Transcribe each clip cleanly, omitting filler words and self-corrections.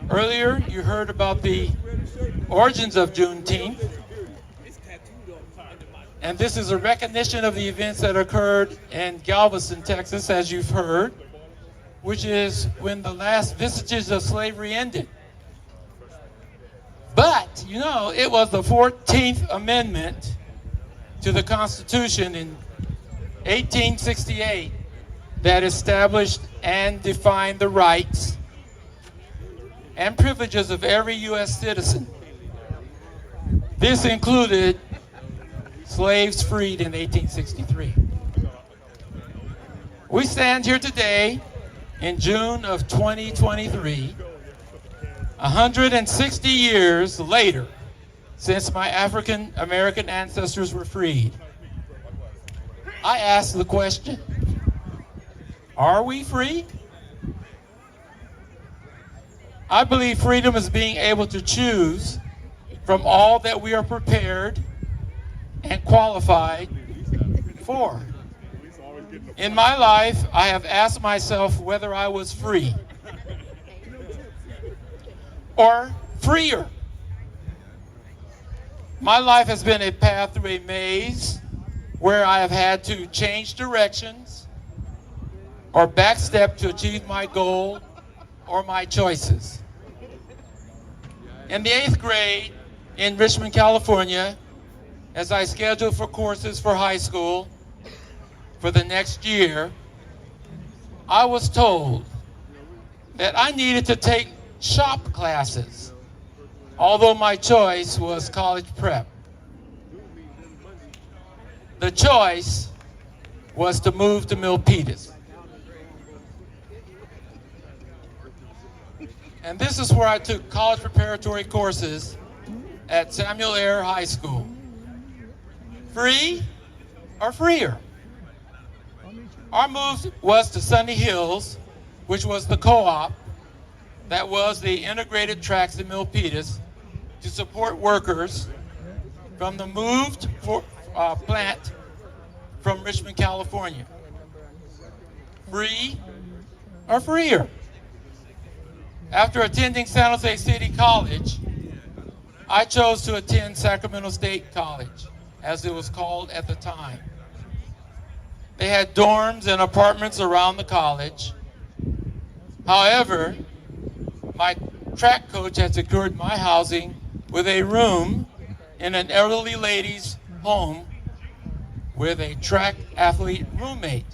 Earlier, you heard about the origins of Juneteenth, and this is a recognition of the events that occurred in Galveston, Texas, as you've heard, which is when the last vestiges of slavery ended. But, you know, it was the 14th Amendment to the Constitution in 1868 that established and defined the rights and privileges of every U.S. citizen. This included slaves freed in 1863. We stand here today in June of 2023, 160 years later since my African American ancestors were freed. I ask the question, are we free? I believe freedom is being able to choose from all that we are prepared and qualified for. In my life, I have asked myself whether I was free or freer. My life has been a path through a maze where I have had to change directions or backstep to achieve my goal or my choices. In the 8th grade in Richmond, California, as I scheduled for courses for high school for the next year, I was told that I needed to take shop classes, although my choice was college prep. The choice was to move to Milpitas. And this is where I took college preparatory courses at Samuel Ayer High School. Free or freer? Our move was to Sunny Hills, which was the co-op that was the integrated tracks in Milpitas to support workers from the moved plant from Richmond, California. Free or freer? After attending San Jose City College, I chose to attend Sacramento State College, as it was called at the time. They had dorms and apartments around the college. However, my track coach had secured my housing with a room in an elderly lady's home with a track athlete roommate.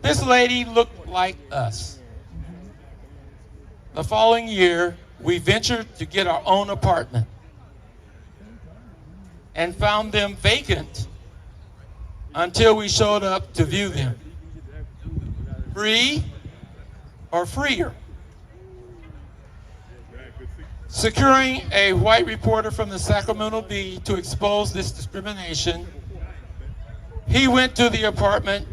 This lady looked like us. The following year, we ventured to get our own apartment and found them vacant until we showed up to view them. Free or freer? Securing a white reporter from the Sacramento Bee to expose this discrimination, he went to the apartment.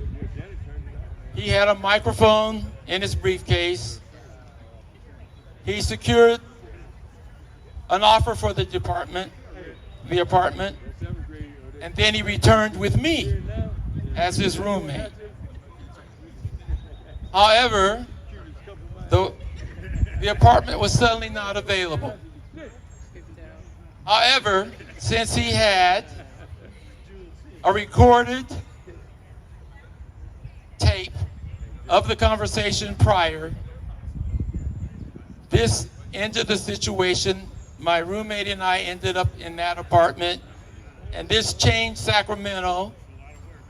He had a microphone in his briefcase. He secured an offer for the apartment, and then he returned with me as his roommate. However, the apartment was suddenly not available. However, since he had a recorded tape of the conversation prior, this ended the situation. My roommate and I ended up in that apartment, and this changed Sacramento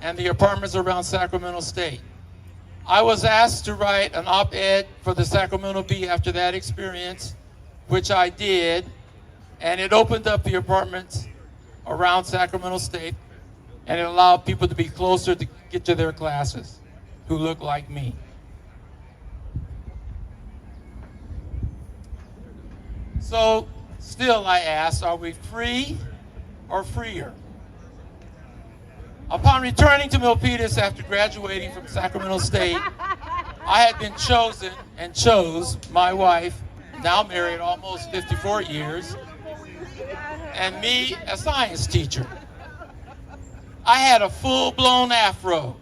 and the apartments around Sacramento State. I was asked to write an op-ed for the Sacramento Bee after that experience, which I did, and it opened up the apartments around Sacramento State, and it allowed people to be closer to get to their classes who look like me. So, still I ask, are we free or freer? Upon returning to Milpitas after graduating from Sacramento State, I had been chosen and chose my wife, now married almost 54 years, and me a science teacher. I had a full-blown afro.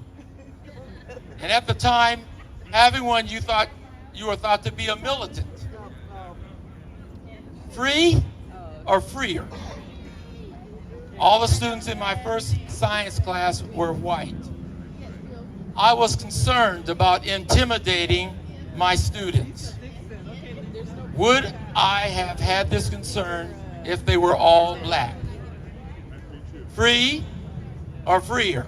And at the time, having one, you thought you are thought to be a militant. Free or freer? All the students in my first science class were white. I was concerned about intimidating my students. Would I have had this concern if they were all black? Free or freer?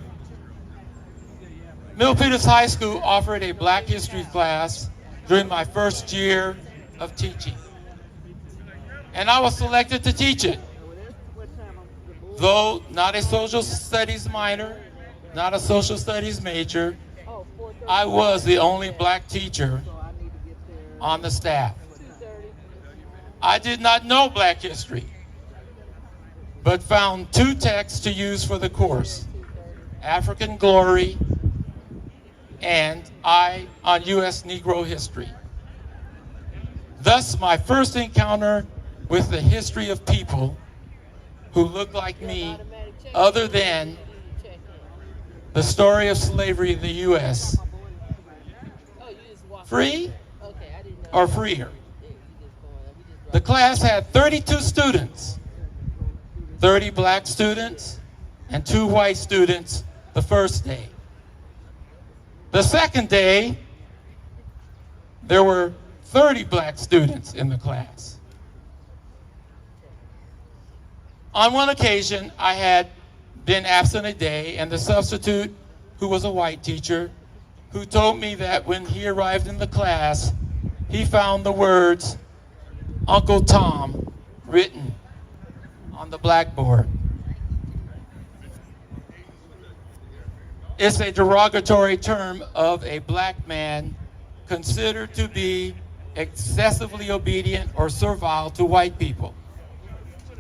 Milpitas High School offered a Black History class during my first year of teaching. And I was selected to teach it. Though not a social studies minor, not a social studies major, I was the only black teacher on the staff. I did not know Black history, but found two texts to use for the course: African Glory and I on U.S. Negro History. Thus, my first encounter with the history of people who look like me, other than the story of slavery in the U.S. Free or freer? The class had 32 students, 30 black students and 2 white students the first day. The second day, there were 30 black students in the class. On one occasion, I had been absent a day, and the substitute, who was a white teacher, who told me that when he arrived in the class, he found the words Uncle Tom written on the blackboard. It's a derogatory term of a black man considered to be excessively obedient or servile to white people.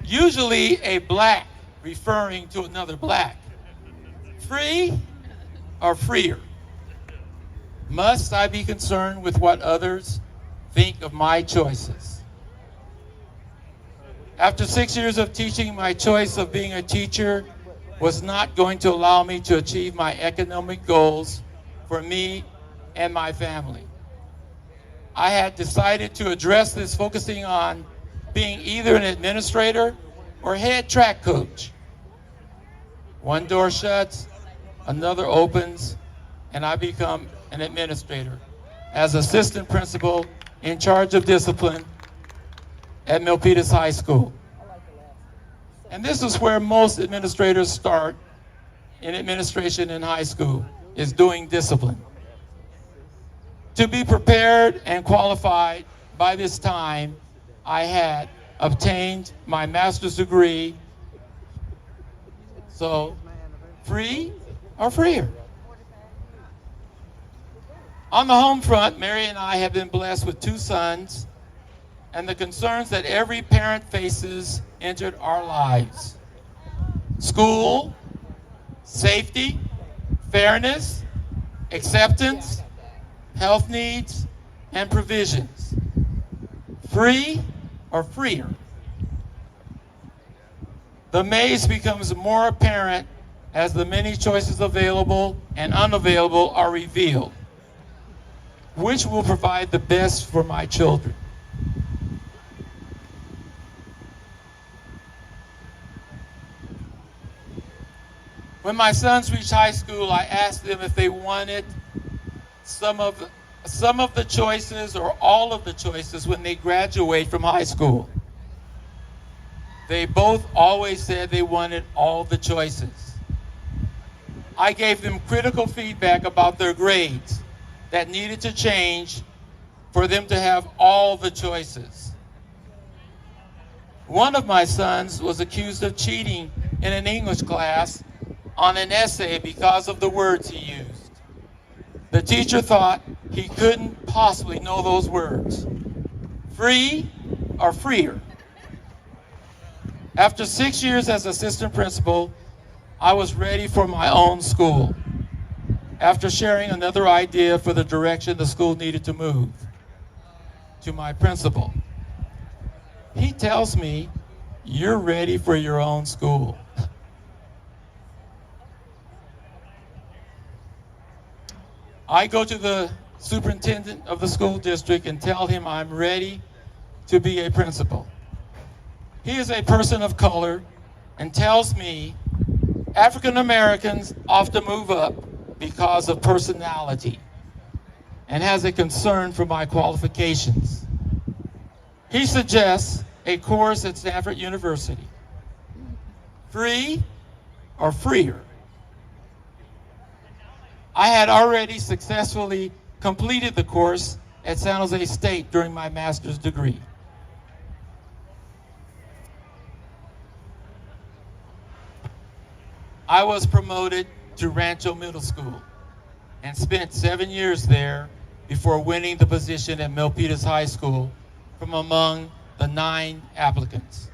Usually a black referring to another black. Free or freer? Must I be concerned with what others think of my choices? After 6 years of teaching, my choice of being a teacher was not going to allow me to achieve my economic goals for me and my family. I had decided to address this focusing on being either an administrator or head track coach. One door shuts, another opens, and I become an administrator as assistant principal in charge of discipline at Milpitas High School. And this is where most administrators start in administration in high school, is doing discipline. To be prepared and qualified, by this time, I had obtained my master's degree. So, free or freer? On the home front, Mary and I have been blessed with 2 sons, and the concerns that every parent faces entered our lives. School, safety, fairness, acceptance, health needs, and provisions. Free or freer? The maze becomes more apparent as the many choices available and unavailable are revealed. Which will provide the best for my children? When my sons reached high school, I asked them if they wanted some of the choices or all of the choices when they graduate from high school. They both always said they wanted all the choices. I gave them critical feedback about their grades that needed to change for them to have all the choices. One of my sons was accused of cheating in an English class on an essay because of the words he used. The teacher thought he couldn't possibly know those words. Free or freer? After 6 years as assistant principal, I was ready for my own school. After sharing another idea for the direction the school needed to move to my principal, he tells me, "You're ready for your own school." I go to the superintendent of the school district and tell him I'm ready to be a principal. He is a person of color and tells me African Americans often move up because of personality and has a concern for my qualifications. He suggests a course at Stanford University. Free or freer? I had already successfully completed the course at San Jose State during my master's degree. I was promoted to Rancho Middle School and spent 7 years there before winning the position at Milpitas High School from among the 9 applicants.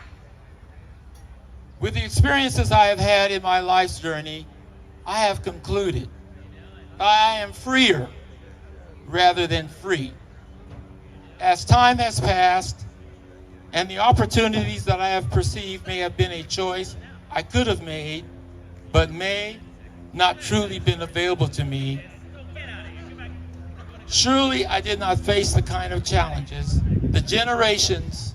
With the experiences I have had in my life's journey, I have concluded I am freer rather than free. As time has passed and the opportunities that I have perceived may have been a choice I could have made, but may not truly been available to me, surely I did not face the kind of challenges the generations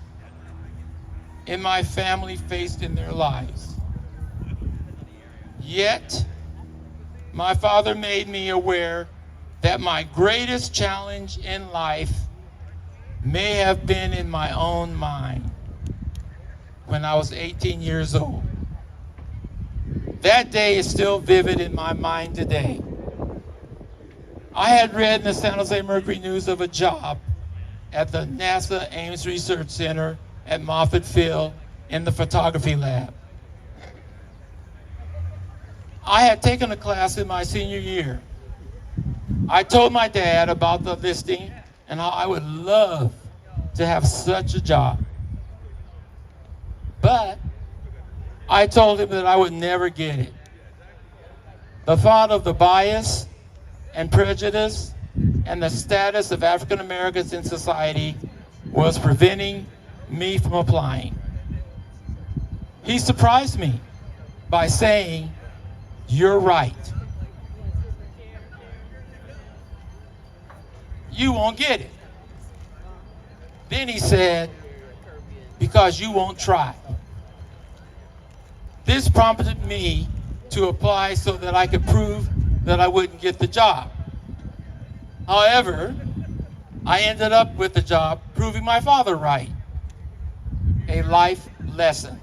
in my family faced in their lives. Yet, my father made me aware that my greatest challenge in life may have been in my own mind when I was 18 years old. That day is still vivid in my mind today. I had read in the San Jose Mercury News of a job at the NASA Ames Research Center at Moffett Field in the photography lab. I had taken a class in my senior year. I told my dad about the listing and how I would love to have such a job. But I told him that I would never get it. The thought of the bias and prejudice and the status of African Americans in society was preventing me from applying. He surprised me by saying, "You're right. You won't get it." Then he said, "Because you won't try." This prompted me to apply so that I could prove that I wouldn't get the job. However, I ended up with the job, proving my father right. A life lesson.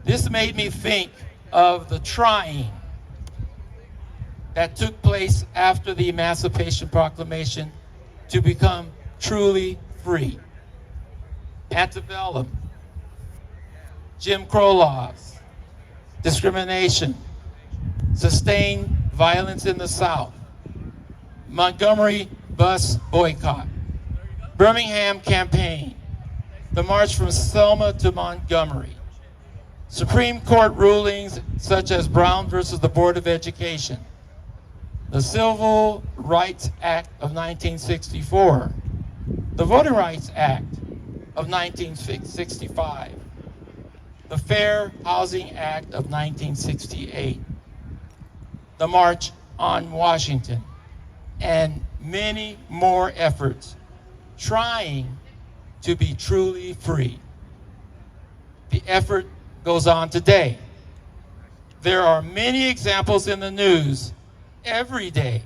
This made me think of the trying that took place after the Emancipation Proclamation to become truly free. Antebellum, Jim Crow laws, discrimination, sustained violence in the South, Montgomery bus boycott, Birmingham campaign, the march from Selma to Montgomery, Supreme Court rulings such as Brown versus the Board of Education, the Civil Rights Act of 1964, the Voting Rights Act of 1965, the Fair Housing Act of 1968, the March on Washington, and many more efforts trying to be truly free. The effort goes on today. There are many examples in the news every day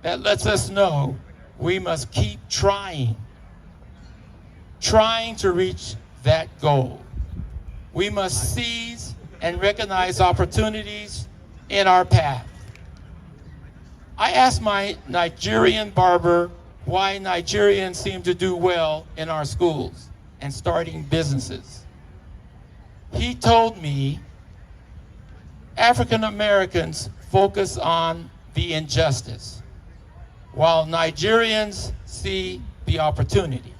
that lets us know we must keep trying to reach that goal. We must seize and recognize opportunities in our path. I asked my Nigerian barber why Nigerians seem to do well in our schools and starting businesses. He told me African Americans focus on the injustice, while Nigerians see the opportunity.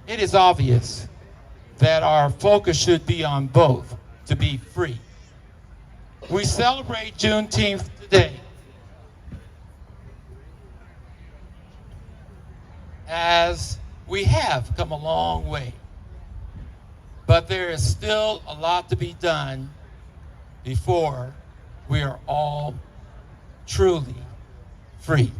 It is obvious that our focus should be on both to be free. We celebrate Juneteenth today as we have come a long way. But there is still a lot to be done before we are all truly free.